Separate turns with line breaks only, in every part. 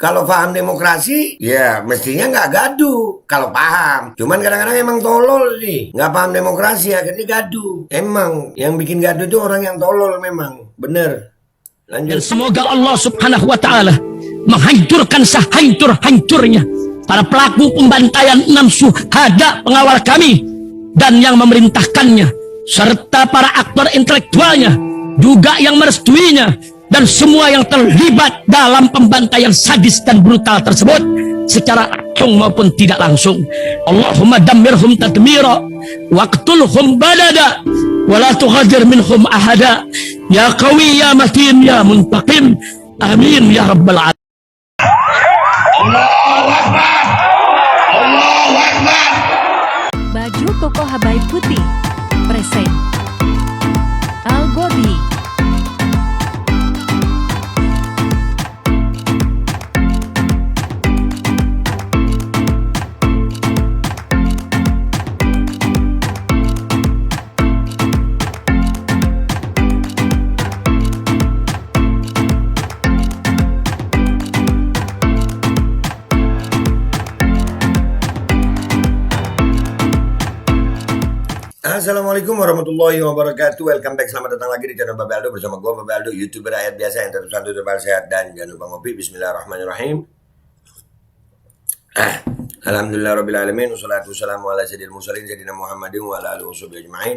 Kalau paham demokrasi, ya mestinya nggak gaduh. Kalau paham, cuman kadang-kadang emang tolol sih, nggak paham demokrasi akhirnya gaduh. Emang yang bikin gaduh itu orang yang tolol memang, bener.
Dan
Lanjut.
semoga Allah subhanahu wa ta'ala menghancurkan sehancur-hancurnya para pelaku pembantaian 6 syuhada pengawal kami dan yang memerintahkannya, serta para aktor intelektualnya juga yang merestuinya, dan semua yang terlibat dalam pembantaian sadis dan brutal tersebut secara langsung maupun tidak langsung. Allahumma dammirhum tadmira waqtulhum balada wala tughadir minhum ahada ya qawi ya matin ya muntaqim amin ya rabbal alamin.
Baju koko Habaib Putih present Al Godi.
Assalamualaikum warahmatullahi wabarakatuh. Welcome back, selamat datang lagi di channel Babe Aldo bersama gue Babe Aldo, YouTuber rakyat biasa yang tetap santuy, tetap sehat, dan jangan lupa ngopi. Bismillahirrahmanirrahim. Alhamdulillah rabbil alamin, wassalatu wassalamu ala sayyidil mursalin sayyidina Muhammadin wa ala alihi washabihi ajmain.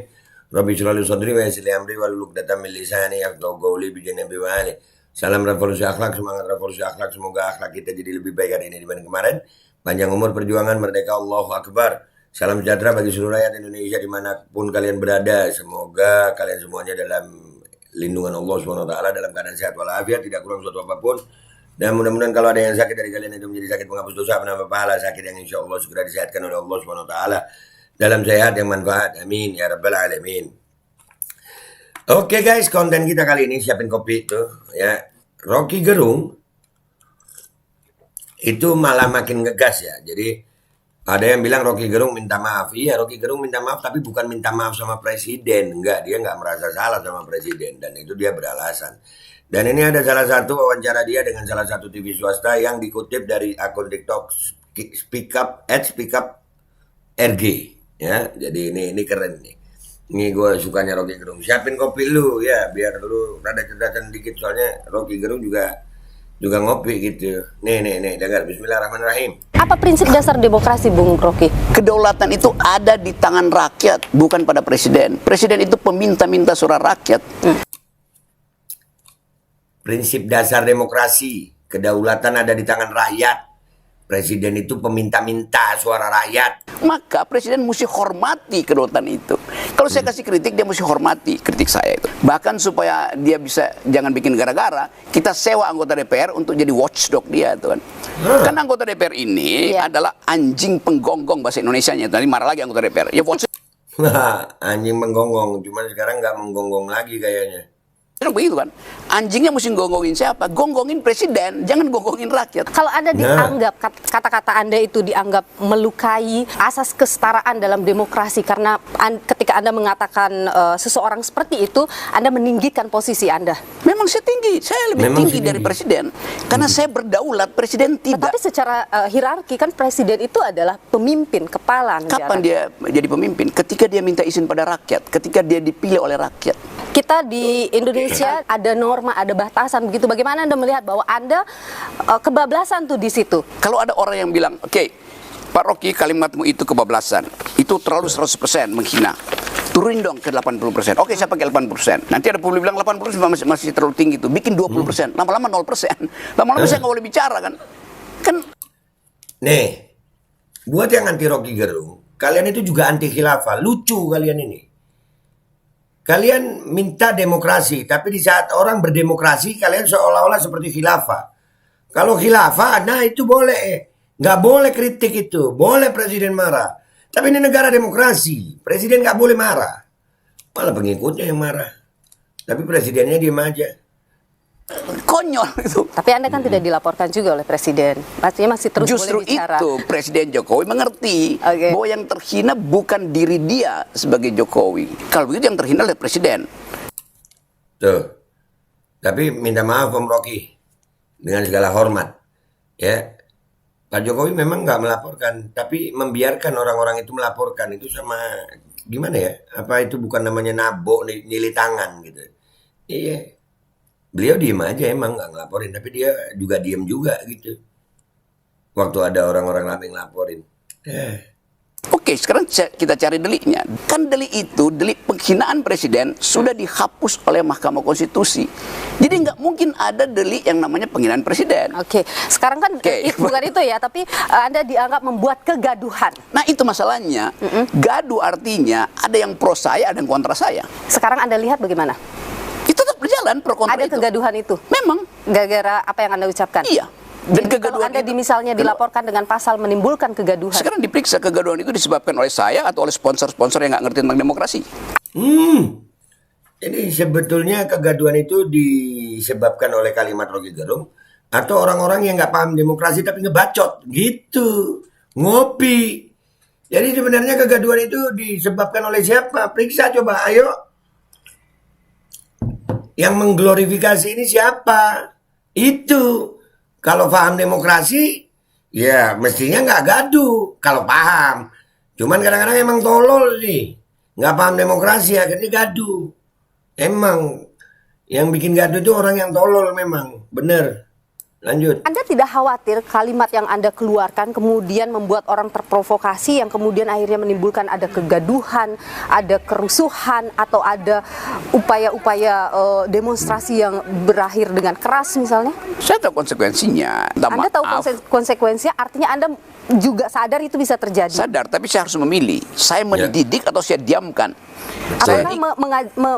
Rabbi shrah li sadri wa yassir li amri wahlul 'uqdatam min lisani yafqahu qawli bi janabi wa ali. Salam revolusi akhlak, semangat revolusi akhlak. Semoga akhlak kita jadi lebih baik hari ini dibanding kemarin. Panjang umur, perjuangan, merdeka, Allahu Akbar. Salam sejahtera bagi seluruh rakyat Indonesia dimanapun kalian berada. Semoga kalian semuanya dalam lindungan Allah SWT, dalam keadaan sehat walafiat, tidak kurang suatu apapun. Dan mudah-mudahan kalau ada yang sakit dari kalian itu menjadi sakit penghapus dosa, penambah pahala, sakit yang insya Allah segera disehatkan oleh Allah SWT dalam sehat yang manfaat. Amin ya rabbal alamin. Oke guys, konten kita kali ini, siapin kopi tuh ya. Rocky Gerung itu malah makin ngegas ya. Jadi ada yang bilang Rocky Gerung minta maaf. Iya, Rocky Gerung minta maaf, tapi bukan minta maaf sama presiden. Enggak, dia nggak merasa salah sama presiden. Dan itu dia beralasan. Dan ini ada salah satu wawancara dia dengan salah satu TV swasta yang dikutip dari akun TikTok Speak Up RG. Ya, jadi ini keren nih. Ini gue sukanya Rocky Gerung. Siapin kopi lu ya, biar lu rada cerdasan dikit. Soalnya Rocky Gerung juga ngopi gitu. Nih, dengar. Bismillahirrahmanirrahim.
Apa prinsip dasar demokrasi, Bung Rocky?
Kedaulatan itu ada di tangan rakyat, bukan pada presiden. Presiden itu peminta-minta suara rakyat.
Prinsip dasar demokrasi, kedaulatan ada di tangan rakyat. Presiden itu peminta-minta suara rakyat.
Maka presiden mesti hormati kedaulatan itu. Kalau saya kasih kritik, dia mesti hormati kritik saya itu. Bahkan supaya dia bisa jangan bikin gara-gara, kita sewa anggota DPR untuk jadi watchdog dia tuh kan. Karena anggota DPR ini adalah anjing penggonggong bahasa Indonesianya. Tadi marah lagi anggota DPR. Ya watchdog.
Anjing menggonggong, cuman sekarang nggak menggonggong lagi kayaknya.
Begitu kan, anjingnya mesti gonggongin siapa? Gonggongin presiden, jangan gonggongin rakyat.
Kalau Anda dianggap, kata-kata Anda itu dianggap melukai asas kesetaraan dalam demokrasi, karena ketika Anda mengatakan seseorang seperti itu, Anda meninggikan posisi Anda.
Memang saya tinggi, saya lebih tinggi dari presiden. Karena saya berdaulat, presiden tidak.
Tetapi secara hierarki kan presiden itu adalah pemimpin, kepala negara.
Kapan dia jadi pemimpin? Ketika dia minta izin pada rakyat, ketika dia dipilih oleh rakyat.
Kita di Indonesia ada norma, ada batasan begitu. Bagaimana Anda melihat bahwa Anda kebablasan tuh di situ?
Kalau ada orang yang bilang, oke, Pak Rocky, kalimatmu itu kebablasan, itu terlalu 100% menghina, turunin dong ke 80%. Oke, saya pakai 80%. Nanti ada publik bilang 80% masih terlalu tinggi itu, bikin 20%. Lama-lama 0%. Lama-lama saya nggak boleh bicara kan?
Nih, buat yang anti Rocky Gerung, kalian itu juga anti khilafah. Lucu kalian ini. Kalian minta demokrasi, tapi di saat orang berdemokrasi, kalian seolah-olah seperti khilafah. Kalau khilafah, nah itu boleh. Nggak boleh kritik itu. Boleh presiden marah. Tapi ini negara demokrasi. Presiden nggak boleh marah. Malah pengikutnya yang marah. Tapi presidennya diem aja.
Konyol itu.
Tapi Anda kan tidak dilaporkan juga oleh presiden. Artinya masih terus
Justru
boleh bicara.
itu Presiden Jokowi mengerti bahwa yang terhina bukan diri dia sebagai Jokowi. Kalau begitu yang terhina adalah presiden.
Tuh. Tapi minta maaf Om Rocky. Dengan segala hormat. Ya, Pak Jokowi memang nggak melaporkan, tapi membiarkan orang-orang itu melaporkan itu sama gimana ya? Apa itu bukan namanya nabok, nyili tangan gitu? Iya, beliau diem aja emang nggak ngelaporin, tapi dia juga diem juga gitu. Waktu ada orang-orang lain yang laporin.
Oke, sekarang kita cari deliknya. Kan delik itu, delik penghinaan presiden sudah dihapus oleh Mahkamah Konstitusi. Jadi nggak mungkin ada delik yang namanya penghinaan presiden.
Oke, sekarang kan
Oke.
bukan itu ya, tapi Anda dianggap membuat kegaduhan.
Nah itu masalahnya. Gaduh artinya ada yang pro saya, ada yang kontra saya.
Sekarang Anda lihat bagaimana?
Itu tetap berjalan pro kontra
Ada
itu.
kegaduhan itu,
Memang.
gara-gara apa yang Anda ucapkan?
Iya.
Jadi
Dan
kalau
kegaduhan
Anda
itu-
misalnya dilaporkan dengan pasal menimbulkan kegaduhan.
Sekarang diperiksa kegaduhan itu disebabkan oleh saya atau oleh sponsor-sponsor yang nggak ngerti tentang demokrasi.
Jadi sebetulnya kegaduhan itu disebabkan oleh kalimat Rocky Gerung atau orang-orang yang nggak paham demokrasi tapi ngebacot gitu, ngopi. Jadi sebenarnya kegaduhan itu disebabkan oleh siapa? Periksa coba, ayo. Yang mengglorifikasi ini siapa? Itu. Kalau paham demokrasi, ya mestinya nggak gaduh. Kalau paham. Cuman kadang-kadang emang tolol sih. Nggak paham demokrasi, akhirnya gaduh. Emang yang bikin gaduh itu orang yang tolol memang. Bener. Lanjut.
Anda tidak khawatir kalimat yang Anda keluarkan kemudian membuat orang terprovokasi yang kemudian akhirnya menimbulkan ada kegaduhan, ada kerusuhan, atau ada upaya-upaya demonstrasi yang berakhir dengan keras misalnya?
Saya tahu konsekuensinya. Minta
Anda tahu
maaf.
konsekuensinya, artinya Anda juga sadar itu bisa terjadi.
Sadar, tapi saya harus memilih. Saya mendidik atau saya diamkan. Saya
Apakah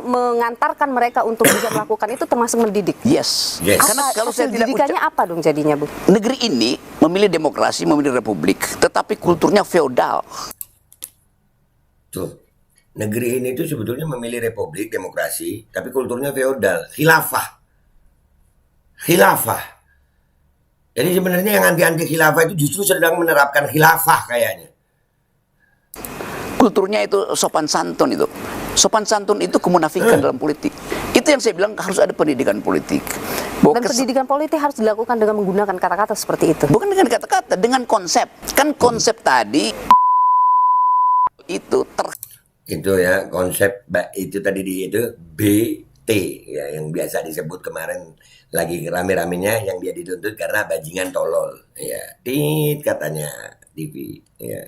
mengantarkan mereka untuk bisa melakukan itu termasuk mendidik?
yes.
Yes.
Karena kalau saya tidak
Didikannya apa dong jadinya, Bu?
negeri ini memilih demokrasi, memilih republik, tetapi kulturnya feodal.
Tuh. Negeri ini tuh sebetulnya memilih republik, demokrasi, tapi kulturnya feodal. Khilafah. Khilafah. Jadi sebenarnya yang anti-anti khilafah itu justru sedang menerapkan khilafah kayaknya.
Kulturnya itu sopan santun itu. Sopan santun itu kemunafikan dalam politik. Itu yang saya bilang harus ada pendidikan politik. Bahwa
Dan pendidikan politik harus dilakukan dengan menggunakan kata-kata seperti itu.
bukan dengan kata-kata, dengan konsep. Kan konsep tadi itu
Itu ya konsep itu tadi itu BT ya yang biasa disebut kemarin lagi rame-ramenya yang dia dituntut karena bajingan tolol ya tit katanya TV ya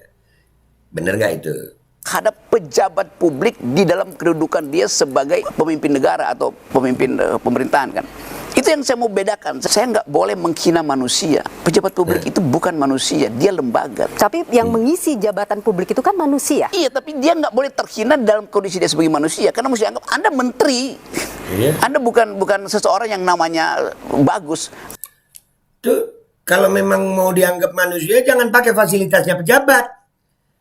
bener nggak itu?
terhadap pejabat publik di dalam kedudukan dia sebagai pemimpin negara atau pemimpin pemerintahan kan. Itu yang saya mau bedakan. Saya nggak boleh menghina manusia. Pejabat publik itu bukan manusia, dia lembaga.
Tapi yang mengisi jabatan publik itu kan manusia.
Iya, tapi dia nggak boleh terhina dalam kondisi dia sebagai manusia. Karena mesti anggap Anda menteri.
Iya.
Anda bukan seseorang yang namanya bagus.
Tuh kalau memang mau dianggap manusia jangan pakai fasilitasnya pejabat.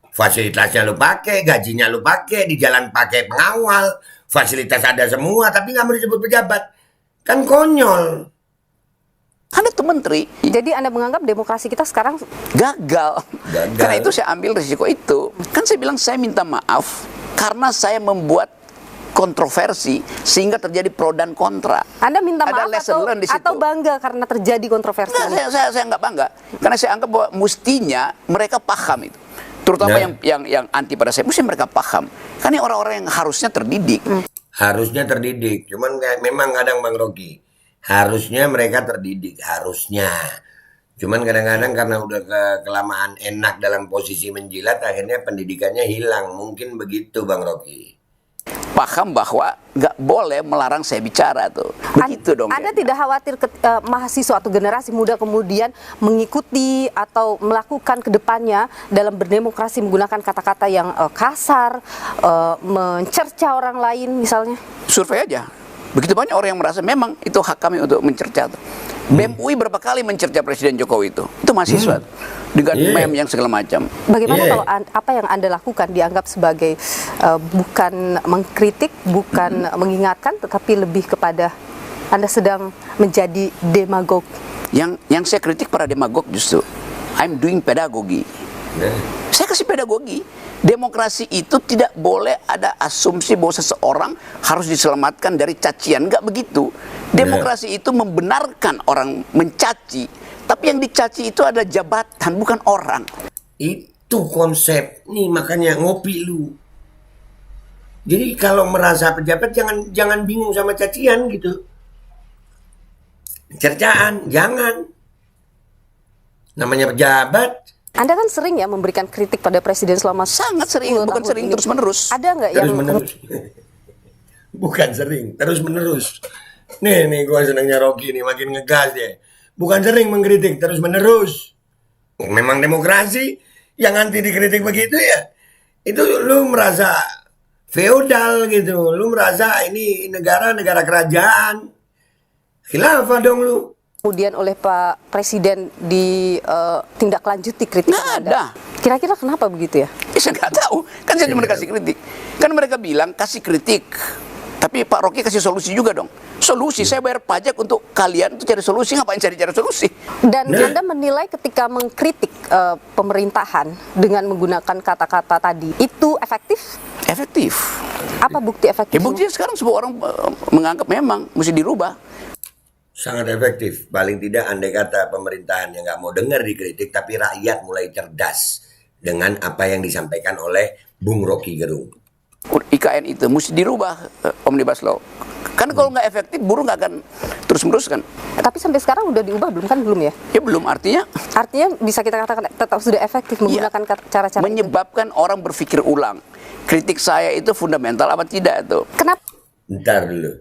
Fasilitasnya lu pakai, gajinya lu pakai, di jalan pakai pengawal, fasilitas ada semua, tapi nggak mau disebut pejabat. Kan konyol.
Anda tuh menteri.
Jadi Anda menganggap demokrasi kita sekarang
Gagal.
Gagal.
Karena itu saya ambil risiko itu. Kan saya bilang saya minta maaf karena saya membuat kontroversi sehingga terjadi pro dan kontra.
Anda minta
Ada
maaf
lesson learned di situ.
atau bangga karena terjadi kontroversi?
Nah, saya nggak bangga karena saya anggap bahwa mestinya mereka paham itu. Terutama
Nah.
yang anti pada saya, mesti mereka paham. Karena ini orang-orang yang harusnya terdidik.
Harusnya terdidik, cuman memang kadang Bang Rocky harusnya mereka terdidik, harusnya. Cuman kadang-kadang karena udah kelamaan enak dalam posisi menjilat, akhirnya pendidikannya hilang. Mungkin begitu Bang Rocky.
Paham bahwa nggak boleh melarang saya bicara tuh. Begitu dong.
Anda tidak khawatir mahasiswa atau generasi muda kemudian mengikuti atau melakukan kedepannya dalam berdemokrasi menggunakan kata-kata yang kasar, mencerca orang lain misalnya?
Survei aja. Begitu banyak orang yang merasa memang itu hak kami untuk mencerca. BEM UI berapa kali mencerca Presiden Jokowi itu? Itu mahasiswa dengan meme yang segala macam.
Bagaimana
Iya.
kalau apa yang Anda lakukan dianggap sebagai bukan mengkritik, bukan mengingatkan, tetapi lebih kepada Anda sedang menjadi demagog?
Yang saya kritik para demagog justru I'm doing pedagogi. Saya kasih pedagogi. Demokrasi itu tidak boleh ada asumsi bahwa seseorang harus diselamatkan dari cacian. Enggak begitu. Demokrasi itu membenarkan orang mencaci, Tapi yang dicaci itu adalah jabatan, bukan orang.
Itu konsep nih, makanya ngopi lu. Jadi kalau merasa pejabat jangan bingung sama cacian gitu. Cercaan jangan. Namanya pejabat.
Anda kan sering ya memberikan kritik pada presiden selama
Sangat sering,
10
bukan
tahun
sering,
ini.
terus-menerus.
Ada nggak yang
Terus menerus. Bukan sering, terus menerus. Nih gue senangnya Rocky nih, makin ngegas ya. Bukan sering mengkritik, terus menerus. Memang demokrasi yang anti dikritik begitu ya. Itu lu merasa feodal gitu. Lu merasa ini negara kerajaan. Khilafah dong lu.
kemudian oleh Pak Presiden ditindaklanjuti kritikan
Nggak
Anda?
ada.
Kira-kira kenapa begitu ya?
Ya, saya nggak tahu. Kan saya cuma kasih kritik. Kan mereka bilang kasih kritik. Tapi Pak Rocky kasih solusi juga dong. Solusi, saya bayar pajak untuk kalian untuk cari solusi. Ngapain cari solusi?
Dan Anda menilai ketika mengkritik pemerintahan dengan menggunakan kata-kata tadi, itu efektif?
Efektif.
Apa bukti
Ya
efektif?
buktinya sekarang semua orang menganggap memang mesti dirubah.
Sangat efektif. Paling tidak andai kata pemerintahan yang nggak mau dengar dikritik, tapi rakyat mulai cerdas dengan apa yang disampaikan oleh Bung Rocky Gerung.
IKN itu mesti dirubah, Omnibus Law. Kan kalau nggak efektif, buruh nggak akan terus-menerus kan.
Tapi sampai sekarang udah diubah belum kan? Belum ya?
Ya belum, artinya
Artinya bisa kita katakan tetap sudah efektif menggunakan cara-cara itu.
menyebabkan orang berpikir ulang. Kritik saya itu fundamental apa tidak tuh?
Kenapa?
Ntar dulu.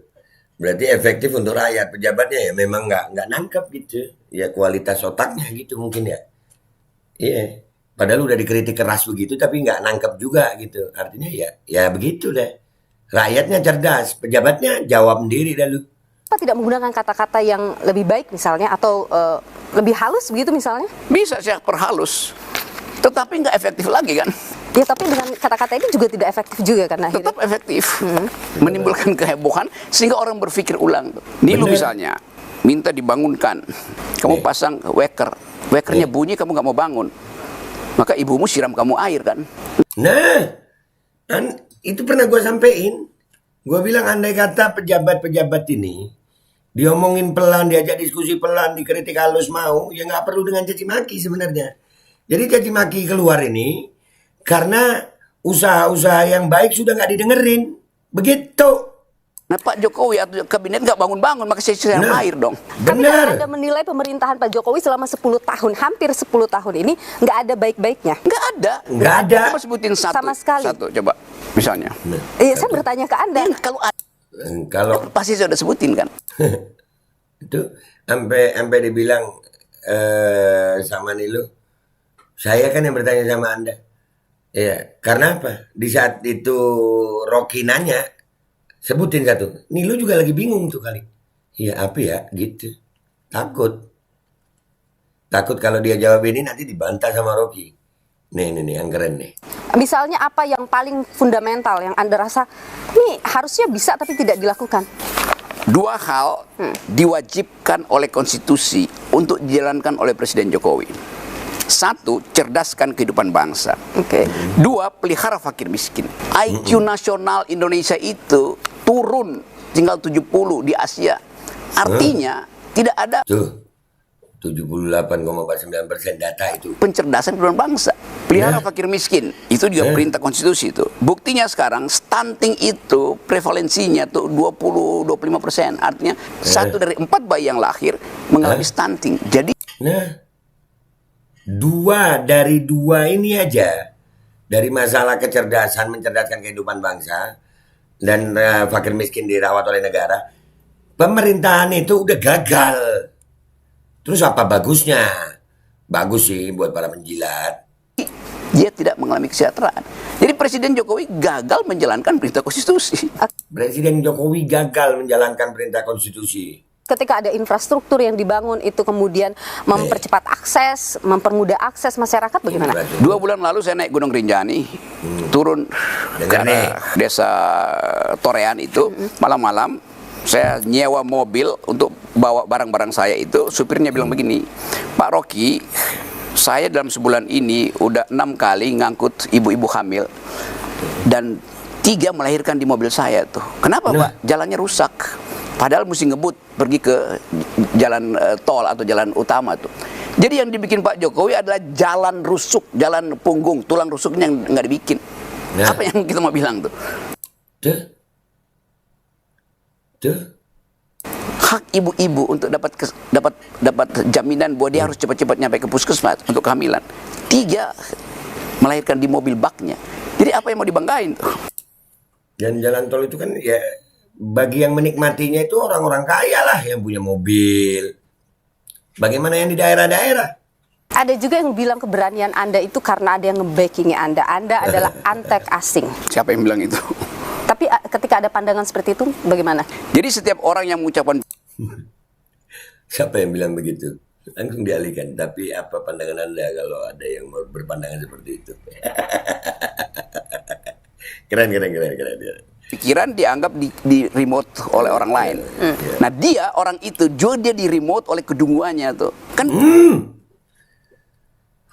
Berarti efektif untuk rakyat. Pejabatnya ya memang nggak nangkep gitu. Ya kualitas otaknya gitu mungkin ya. Iya. Padahal udah dikritik keras begitu tapi nggak nangkep juga gitu. Artinya ya begitu deh. Rakyatnya cerdas, pejabatnya jawab sendiri dah lu.
Kenapa tidak menggunakan kata-kata yang lebih baik misalnya atau lebih halus begitu misalnya?
Bisa saya perhalus, tetapi nggak efektif lagi kan?
Ya tapi dengan kata-kata ini juga tidak efektif juga kan akhirnya.
Tetap efektif, menimbulkan kehebohan sehingga orang berpikir ulang. Nilu
Bener.
misalnya minta dibangunkan, kamu pasang wakernya bunyi kamu nggak mau bangun, maka ibumu siram kamu air kan?
Nah, itu pernah gue sampein. Gue bilang andai kata pejabat-pejabat ini diomongin pelan, diajak diskusi pelan, dikritik halus mau, ya nggak perlu dengan caci maki sebenarnya. Jadi caci maki keluar ini karena usaha-usaha yang baik sudah nggak didengerin. Begitu.
Nah Pak Jokowi atau kabinet nggak bangun-bangun, maka saya siram
Nah.
air dong.
Tapi
Benar.
kalau Anda menilai pemerintahan Pak Jokowi selama 10 tahun, hampir 10 tahun ini nggak ada baik-baiknya.
Nggak ada.
Nggak ada.
Coba sebutin satu.
Sama sekali.
Satu coba, misalnya.
Saya bertanya ke Anda.
Kalau ada,
Kalau
pasti saya udah sebutin kan.
itu sampai dibilang sama Nilu, saya kan yang bertanya sama Anda. Iya, karena apa? Di saat itu Rocky nanya, sebutin satu. Nilu juga lagi bingung tuh kali. Iya apa ya gitu. Takut kalau dia jawab ini nanti dibantah sama Rocky. Nih yang keren nih.
Misalnya apa yang paling fundamental yang Anda rasa ini harusnya bisa tapi tidak dilakukan?
Dua hal diwajibkan oleh konstitusi untuk dijalankan oleh Presiden Jokowi. Satu, cerdaskan kehidupan bangsa.
Oke.
Dua, pelihara fakir miskin. IQ nasional Indonesia itu turun tinggal 70 di Asia. Artinya tidak ada
Tuh 78,49% data itu.
pencerdasan kehidupan bangsa. Pelihara fakir miskin, itu juga perintah konstitusi itu. Buktinya sekarang stunting itu prevalensinya tuh 20-25%. Artinya 1 dari 4 bayi yang lahir mengalami stunting. Jadi
Nah, 2 dari 2 ini aja dari masalah kecerdasan, mencerdaskan kehidupan bangsa dan fakir miskin dirawat oleh negara, pemerintahan itu udah gagal. Terus apa bagusnya? Bagus sih buat para penjilat.
dia tidak mengalami kesejahteraan. Jadi Presiden Jokowi gagal menjalankan perintah konstitusi.
Presiden Jokowi gagal menjalankan perintah konstitusi.
Ketika ada infrastruktur yang dibangun itu kemudian mempercepat akses, mempermudah akses masyarakat bagaimana?
2 bulan lalu saya naik Gunung Rinjani, turun ke
Dengar nih.
arah desa Torean itu, malam-malam saya nyewa mobil untuk bawa barang-barang saya itu. Supirnya bilang begini, Pak Rocky, saya dalam sebulan ini udah 6 kali ngangkut ibu-ibu hamil dan 3 melahirkan di mobil saya tuh. Kenapa Pak? Jalannya rusak. Padahal mesti ngebut pergi ke jalan tol atau jalan utama tuh. Jadi yang dibikin Pak Jokowi adalah jalan rusuk, jalan punggung, tulang rusuknya yang nggak dibikin.
Nah.
Apa yang kita mau bilang tuh?
Tuh.
Hak ibu-ibu untuk dapat jaminan bahwa dia harus cepat-cepat nyampe ke puskesmas untuk kehamilan. 3, melahirkan di mobil baknya. Jadi apa yang mau dibanggain tuh?
Dan jalan tol itu kan ya bagi yang menikmatinya itu orang-orang kaya lah yang punya mobil. Bagaimana yang di daerah-daerah?
Ada juga yang bilang keberanian Anda itu karena ada yang nge-backing Anda. Anda adalah antek asing.
Siapa yang bilang itu?
Tapi ketika ada pandangan seperti itu, bagaimana?
Jadi setiap orang yang mengucapkan
Siapa yang bilang begitu? Langsung dialihkan. Tapi apa pandangan Anda kalau ada yang berpandangan seperti itu? Keren.
pikiran dianggap di remote oleh orang lain. Nah dia orang itu juga dia di remote oleh kedunguannya tuh kan.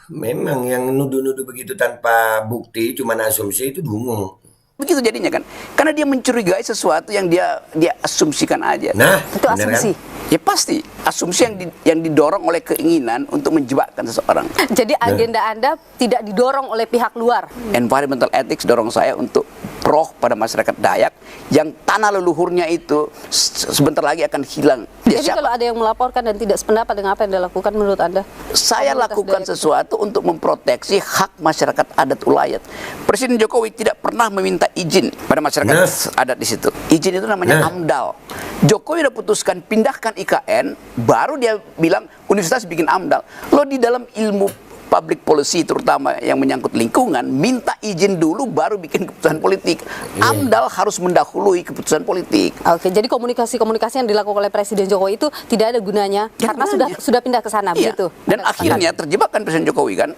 Memang yang nuduh-nuduh begitu tanpa bukti cuma asumsi itu dungu.
Begitu jadinya kan, karena dia mencurigai sesuatu yang dia asumsikan aja.
Nah,
itu asumsi.
Kan? Ya pasti asumsi yang didorong oleh keinginan untuk menjebakkan seseorang.
Jadi agenda Anda tidak didorong oleh pihak luar.
Environmental ethics dorong saya untuk pro pada masyarakat Dayak yang tanah leluhurnya itu sebentar lagi akan hilang.
Jadi kalau ada yang melaporkan dan tidak sependapat dengan apa yang dilakukan menurut Anda?
Saya lakukan sesuatu untuk memproteksi hak masyarakat adat ulayat. Presiden Jokowi tidak pernah meminta izin pada masyarakat adat di situ. Izin itu namanya AMDAL. Jokowi udah putuskan pindahkan IKN, baru dia bilang universitas bikin AMDAL. Lo di dalam ilmu public policy terutama yang menyangkut lingkungan, minta izin dulu baru bikin keputusan politik. AMDAL harus mendahului keputusan politik.
Oke, jadi komunikasi yang dilakukan oleh Presiden Jokowi itu tidak ada gunanya karena sudah pindah ke sana, begitu.
Dan akhirnya terjebak kan Presiden Jokowi kan,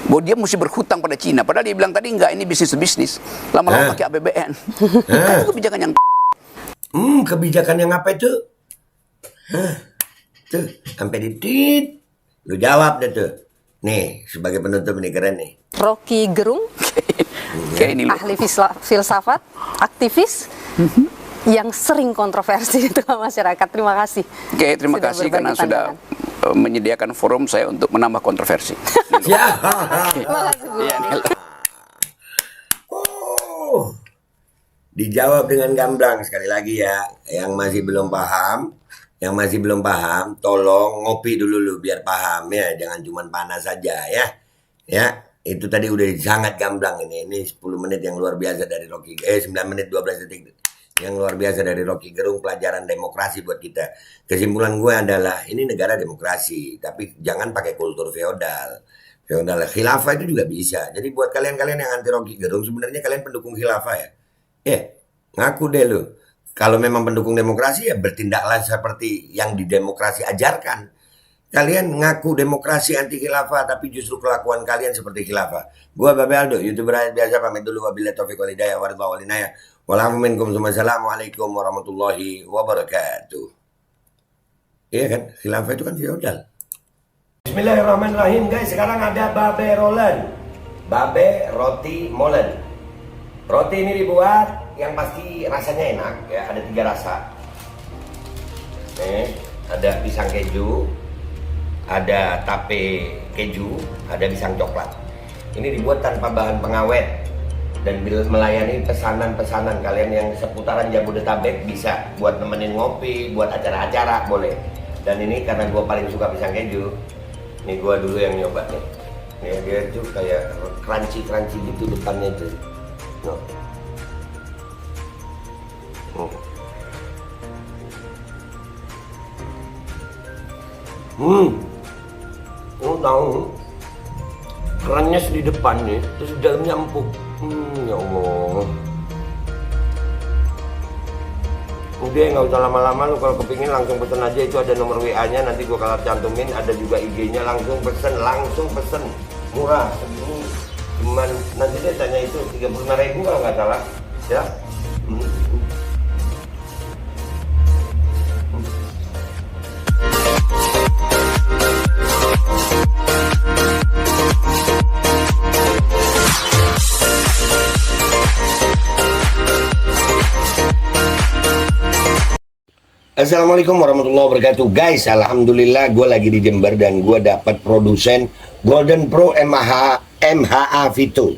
bahwa dia mesti berhutang pada Cina. Padahal dia bilang tadi enggak, ini bisnis. Lama-lama pakai APBN. Kan itu kebijakan yang
kebijakan yang apa itu? Tuh, sampai ditit. Lu jawab deh tuh. Nih, sebagai penutup nih, keren nih.
Rocky Gerung, ahli filsafat, aktivis, yang sering kontroversi di tengah masyarakat. Terima kasih.
Oke, terima kasih karena sudah menyediakan forum saya untuk menambah kontroversi.
Terima kasih, Bu.
Dijawab dengan gamblang sekali lagi ya. Yang masih belum paham, tolong ngopi dulu lu biar paham ya, jangan cuma panas saja ya. Ya, itu tadi udah sangat gamblang ini. Ini 10 menit yang luar biasa dari Rocky 9 menit 12 detik. Yang luar biasa dari Rocky Gerung, pelajaran demokrasi buat kita. Kesimpulan gue adalah ini negara demokrasi, tapi jangan pakai kultur feodal. Khilafah itu juga bisa. Jadi buat kalian-kalian yang anti Rocky Gerung, sebenarnya kalian pendukung khilafah ya. Ngaku deh lu. Kalau memang pendukung demokrasi ya bertindaklah seperti yang di demokrasi ajarkan. Kalian ngaku demokrasi anti khilafah tapi justru kelakuan kalian seperti khilafah. Gua Babe Aldo, YouTuber biasa pamit dulu wabillahi taufiq wal hidayah waridha wal inayah. Walafu minkum assalamualaikum warahmatullahi wabarakatuh. Iya kan? Khilafah itu kan feodal. Bismillahirrahmanirrahim guys, sekarang ada Babe Rolen. Babe roti molen. Roti ini dibuat yang pasti rasanya enak ya, ada 3 rasa. Nih, ada pisang keju, ada tape keju, ada pisang coklat. Ini dibuat tanpa bahan pengawet dan melayani pesanan-pesanan kalian yang seputaran Jabodetabek, bisa buat nemenin ngopi, buat acara-acara boleh. Dan ini karena gue paling suka pisang keju, nih gue dulu yang nyoba nih. Nih dia tuh kayak crunchy gitu depannya tuh. Tahu kerannya di depan nih, terus di dalamnya empuk. Ya Allah. Udah nggak usah lama-lama, lu kalau kepingin langsung pesen aja, itu ada nomor WA-nya, nanti gua kalau cantumin, ada juga IG-nya, langsung pesen, murah segini. Cuman nanti dia tanya itu 35.000 kalau nggak salah, ya. Assalamualaikum warahmatullahi wabarakatuh. Guys, alhamdulillah gue lagi di Jember dan gue dapat produsen Golden Pro MHA Vito.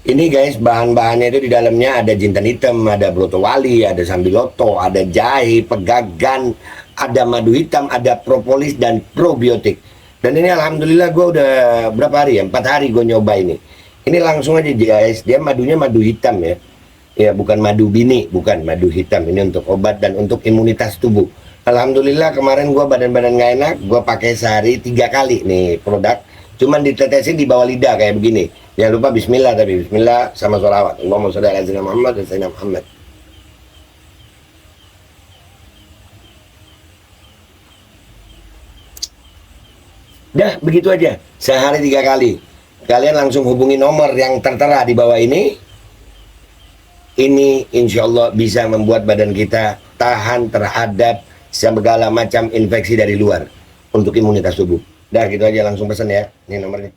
Ini guys, bahan-bahannya itu di dalamnya ada jintan hitam, ada broto wali, ada sambiloto, ada jahe, pegagan, ada madu hitam, ada propolis dan probiotik. Dan ini alhamdulillah gue udah berapa hari ya? 4 hari gue nyoba ini. Ini langsung aja guys, dia madunya madu hitam ya. Ya bukan madu bini, bukan madu hitam. Ini untuk obat dan untuk imunitas tubuh. Alhamdulillah kemarin gua badan-badan nggak enak, gua pakai sehari 3 kali nih produk. Cuman ditetesin di bawah lidah kayak begini. Jangan lupa bismillah, tapi bismillah sama sholawat. Allahumma sholli ala sayyidina Muhammad dan sayyidina Muhammad. Dah begitu aja, sehari 3 kali. Kalian langsung hubungi nomor yang tertera di bawah ini. Ini insya Allah bisa membuat badan kita tahan terhadap segala macam infeksi dari luar untuk imunitas tubuh. Dah gitu aja, langsung pesan ya. Ini nomornya.